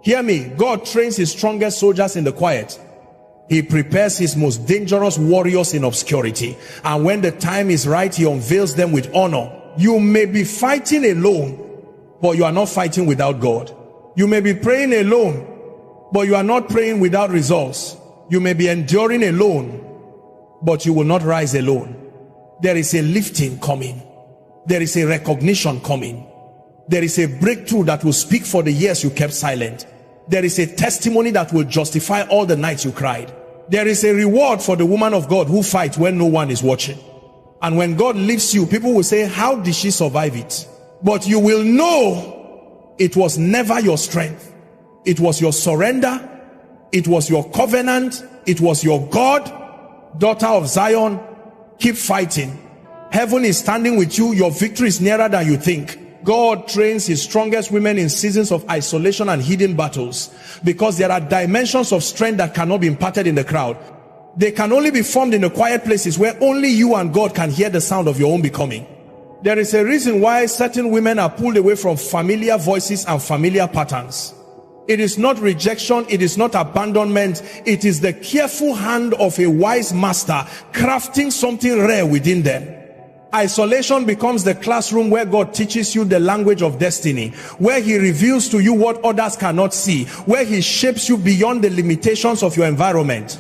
Hear me. God trains his strongest soldiers in the quiet. He prepares his most dangerous warriors in obscurity. And when the time is right, he unveils them with honor. You may be fighting alone, but you are not fighting without God. You may be praying alone, but you are not praying without results. You may be enduring alone, but you will not rise alone. There is a lifting coming. There is a recognition coming. There is a breakthrough that will speak for the years you kept silent. There is a testimony that will justify all the nights you cried. There is a reward for the woman of God who fights when no one is watching. And when God lifts you, people will say, how did she survive it? But you will know it was never your strength. It was your surrender. It was your covenant. It was your God. Daughter of Zion, keep fighting. Heaven is standing with you. Your victory is nearer than you think. God trains his strongest women in seasons of isolation and hidden battles, because there are dimensions of strength that cannot be imparted in the crowd. They can only be formed in the quiet places where only you and God can hear the sound of your own becoming. There is a reason why certain women are pulled away from familiar voices and familiar patterns. It is not rejection, it is not abandonment, it is the careful hand of a wise master crafting something rare within them. Isolation becomes the classroom where God teaches you the language of destiny, where he reveals to you what others cannot see, where he shapes you beyond the limitations of your environment.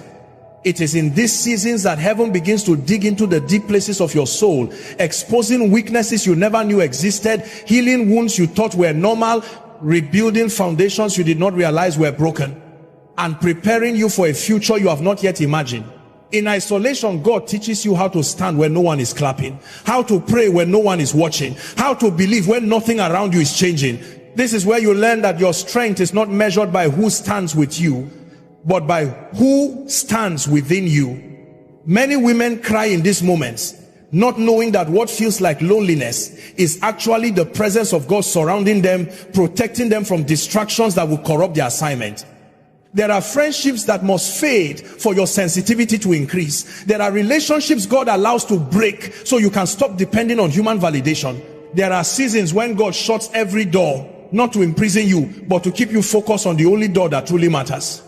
It is in these seasons that heaven begins to dig into the deep places of your soul, exposing weaknesses you never knew existed, healing wounds you thought were normal, rebuilding foundations you did not realize were broken, and preparing you for a future you have not yet imagined. In isolation, God teaches you how to stand when no one is clapping, how to pray when no one is watching, how to believe when nothing around you is changing. This is where you learn that your strength is not measured by who stands with you, but by who stands within you. Many women cry in these moments, not knowing that what feels like loneliness is actually the presence of God surrounding them, protecting them from distractions that will corrupt their assignment. There are friendships that must fade for your sensitivity to increase. There are relationships God allows to break so you can stop depending on human validation. There are seasons when God shuts every door, not to imprison you, but to keep you focused on the only door that truly matters.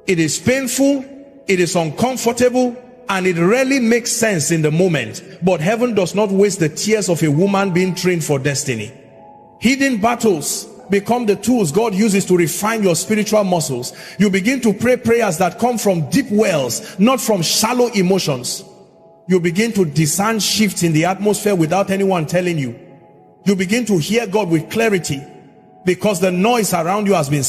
It is painful, it is uncomfortable, and it rarely makes sense in the moment. But heaven does not waste the tears of a woman being trained for destiny. Hidden battles become the tools God uses to refine your spiritual muscles. You begin to pray prayers that come from deep wells, not from shallow emotions. You begin to discern shifts in the atmosphere without anyone telling you. You begin to hear God with clarity, because the noise around you has been